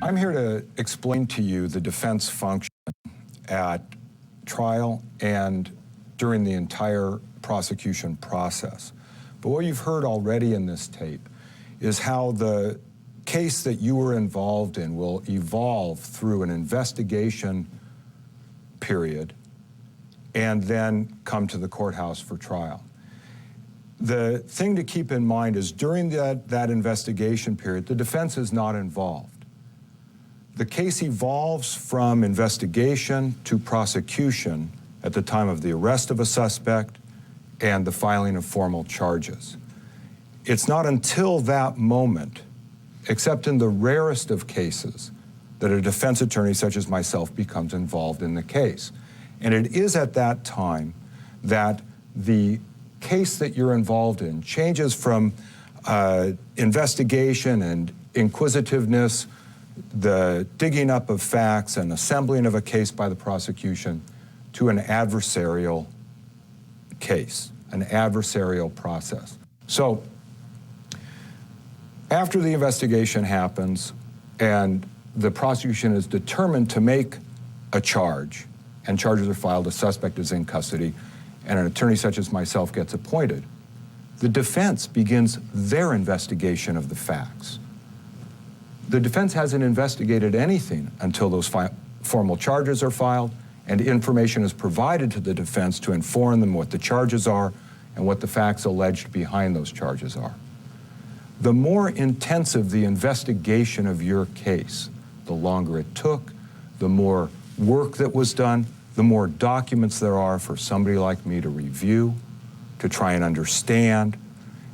I'm here to explain to you the defense function at trial and during the entire prosecution process. But what you've heard already in this tape is how the case that you were involved in will evolve through an investigation period and then come to the courthouse for trial. The thing to keep in mind is during that investigation period, the defense is not involved. The case evolves from investigation to prosecution at the time of the arrest of a suspect and the filing of formal charges. It's not until that moment, except in the rarest of cases, that a defense attorney such as myself becomes involved in the case. And it is at that time that the case that you're involved in changes from investigation and inquisitiveness, the digging up of facts and assembling of a case by the prosecution, to an adversarial case, an adversarial process. So after the investigation happens and the prosecution is determined to make a charge, and charges are filed, a suspect is in custody, and an attorney such as myself gets appointed, the defense begins their investigation of the facts. The defense hasn't investigated anything until those formal charges are filed and information is provided to the defense to inform them what the charges are and what the facts alleged behind those charges are. The more intensive the investigation of your case, the longer it took, the more work that was done, the more documents there are for somebody like me to review, to try and understand,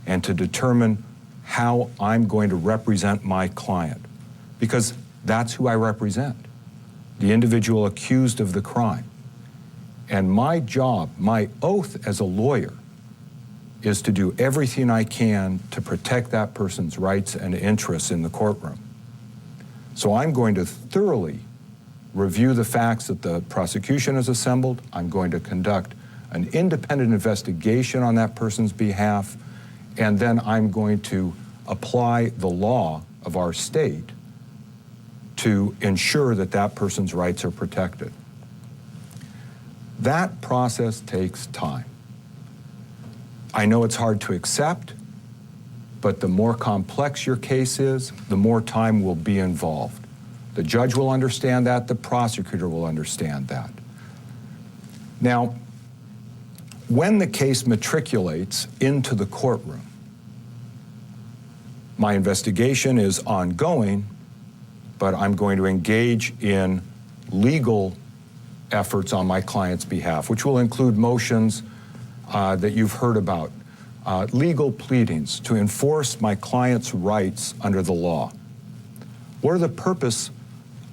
and to determine how I'm going to represent my client. Because that's who I represent, the individual accused of the crime. And my job, my oath as a lawyer, is to do everything I can to protect that person's rights and interests in the courtroom. So I'm going to thoroughly review the facts that the prosecution has assembled. I'm going to conduct an independent investigation on that person's behalf, and then I'm going to apply the law of our state to ensure that that person's rights are protected. That process takes time. I know it's hard to accept, but the more complex your case is, the more time will be involved. The judge will understand that, the prosecutor will understand that. Now, when the case matriculates into the courtroom, my investigation is ongoing, but I'm going to engage in legal efforts on my client's behalf, which will include motions that you've heard about, legal pleadings to enforce my client's rights under the law. What are the purpose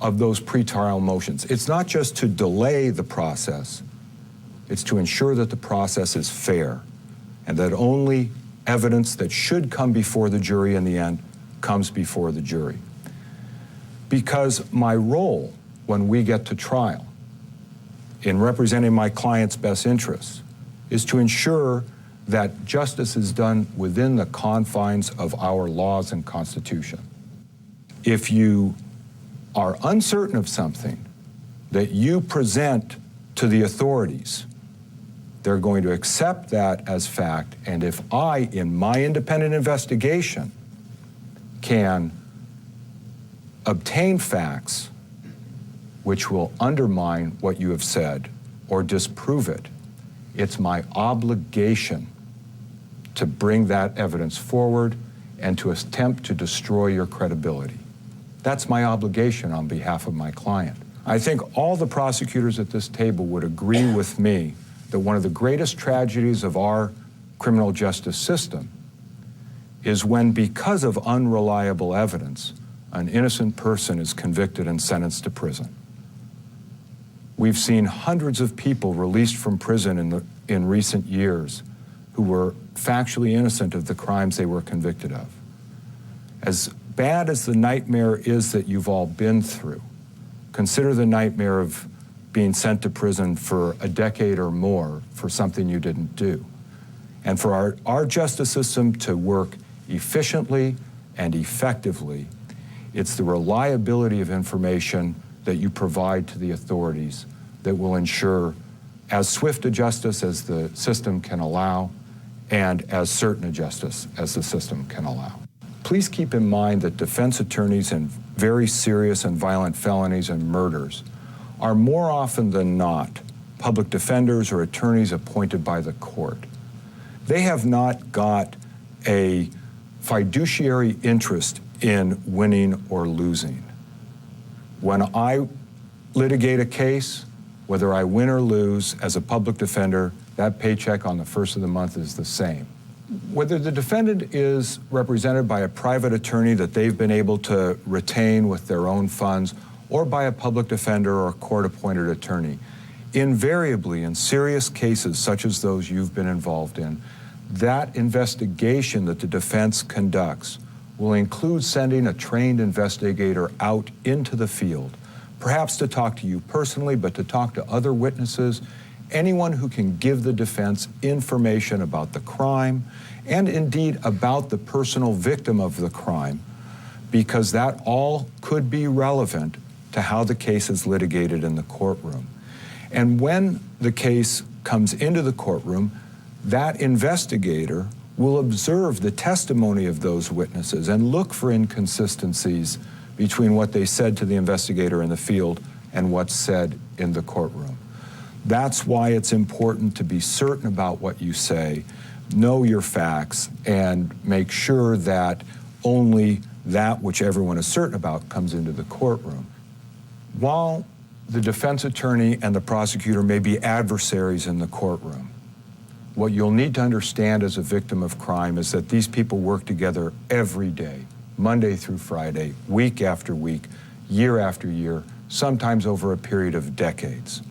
of those pretrial motions? It's not just to delay the process, it's to ensure that the process is fair and that only evidence that should come before the jury in the end comes before the jury. Because my role when we get to trial in representing my client's best interests is to ensure that justice is done within the confines of our laws and Constitution. If you are uncertain of something that you present to the authorities, they're going to accept that as fact, and if I, in my independent investigation, can obtain facts which will undermine what you have said or disprove it, it's my obligation to bring that evidence forward and to attempt to destroy your credibility. That's my obligation on behalf of my client. I think all the prosecutors at this table would agree with me that one of the greatest tragedies of our criminal justice system is when, because of unreliable evidence, an innocent person is convicted and sentenced to prison. We've seen hundreds of people released from prison in recent years who were factually innocent of the crimes they were convicted of. As bad as the nightmare is that you've all been through, consider the nightmare of being sent to prison for a decade or more for something you didn't do. And for our justice system to work efficiently and effectively, It's the reliability of information that you provide to the authorities that will ensure as swift a justice as the system can allow and as certain a justice as the system can allow. Please keep in mind that defense attorneys in very serious and violent felonies and murders are more often than not public defenders or attorneys appointed by the court. They have not got a fiduciary interest in winning or losing. When I litigate a case, whether I win or lose as a public defender, that paycheck on the first of the month is the same. Whether the defendant is represented by a private attorney that they've been able to retain with their own funds or by a public defender or a court-appointed attorney, invariably in serious cases such as those you've been involved in, that investigation that the defense conducts will include sending a trained investigator out into the field, perhaps to talk to you personally, but to talk to other witnesses, anyone who can give the defense information about the crime and indeed about the personal victim of the crime, because that all could be relevant to how the case is litigated in the courtroom. And when the case comes into the courtroom, that investigator will observe the testimony of those witnesses and look for inconsistencies between what they said to the investigator in the field and what's said in the courtroom. That's why it's important to be certain about what you say, know your facts, and make sure that only that which everyone is certain about comes into the courtroom. While the defense attorney and the prosecutor may be adversaries in the courtroom, what you'll need to understand as a victim of crime is that these people work together every day, Monday through Friday, week after week, year after year, sometimes over a period of decades.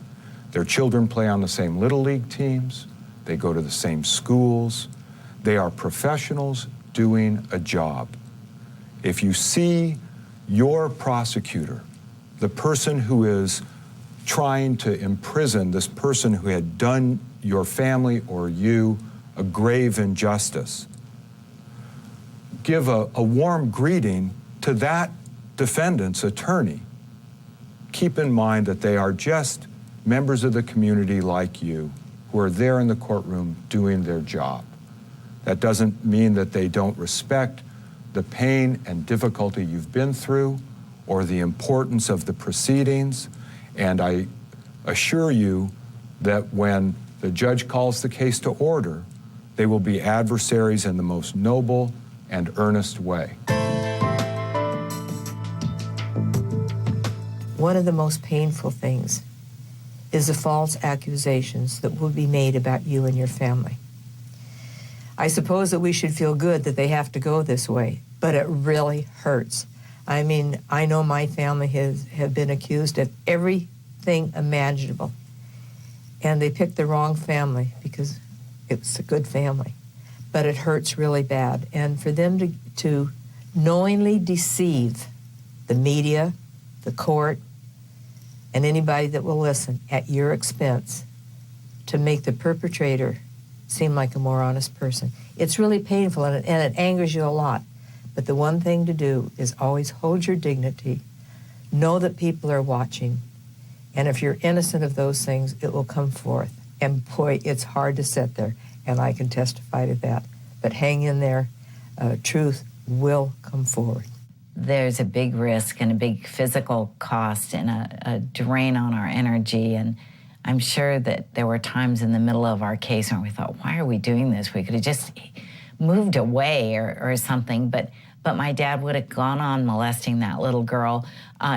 Their children play on the same Little League teams, they go to the same schools, they are professionals doing a job. If you see your prosecutor, the person who is trying to imprison this person who had done your family or you a grave injustice, give a warm greeting to that defendant's attorney. Keep in mind that they are just members of the community like you who are there in the courtroom doing their job. That doesn't mean that they don't respect the pain and difficulty you've been through or the importance of the proceedings, and I assure you that when the judge calls the case to order, they will be adversaries in the most noble and earnest way. One of the most painful things is the false accusations that will be made about you and your family. I suppose that we should feel good that they have to go this way, but it really hurts. I mean, I know my family have been accused of everything imaginable, and they picked the wrong family because it's a good family, but it hurts really bad. And for them to knowingly deceive the media, the court, and anybody that will listen at your expense to make the perpetrator seem like a more honest person. It's really painful and it angers you a lot. But the one thing to do is always hold your dignity, know that people are watching, and if you're innocent of those things, it will come forth. And boy, it's hard to sit there, and I can testify to that. But hang in there, truth will come forward. There's a big risk and a big physical cost and a drain on our energy. And I'm sure that there were times in the middle of our case when we thought, why are we doing this? We could have just moved away or something. But my dad would have gone on molesting that little girl.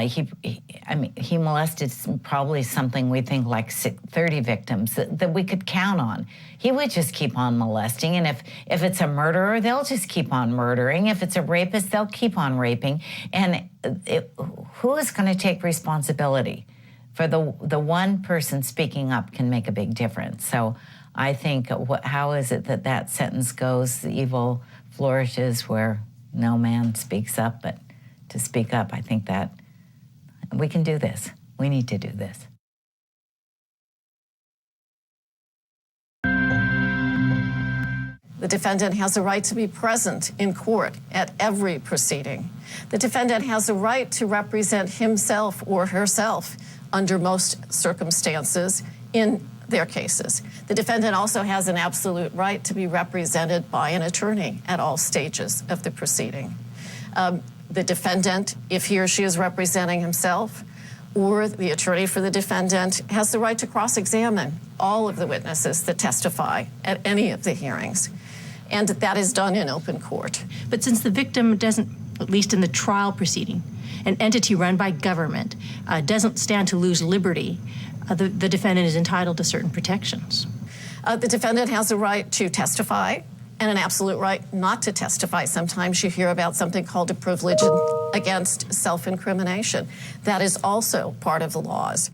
He molested probably something we think like 30 victims that we could count on. He would just keep on molesting, and if it's a murderer, they'll just keep on murdering. If it's a rapist, they'll keep on raping. And who is going to take responsibility? For the one person speaking up can make a big difference. So I think, how is it that sentence goes, the evil flourishes where no man speaks up, but to speak up, I think that we can do this. We need to do this. The defendant has a right to be present in court at every proceeding. The defendant has a right to represent himself or herself under most circumstances in their cases. The defendant also has an absolute right to be represented by an attorney at all stages of the proceeding. The defendant, if he or she is representing himself, or the attorney for the defendant, has the right to cross-examine all of the witnesses that testify at any of the hearings. And that is done in open court. But since the victim doesn't, at least in the trial proceeding, an entity run by government doesn't stand to lose liberty, the defendant is entitled to certain protections. The defendant has a right to testify and an absolute right not to testify. Sometimes you hear about something called a privilege against self-incrimination. That is also part of the laws.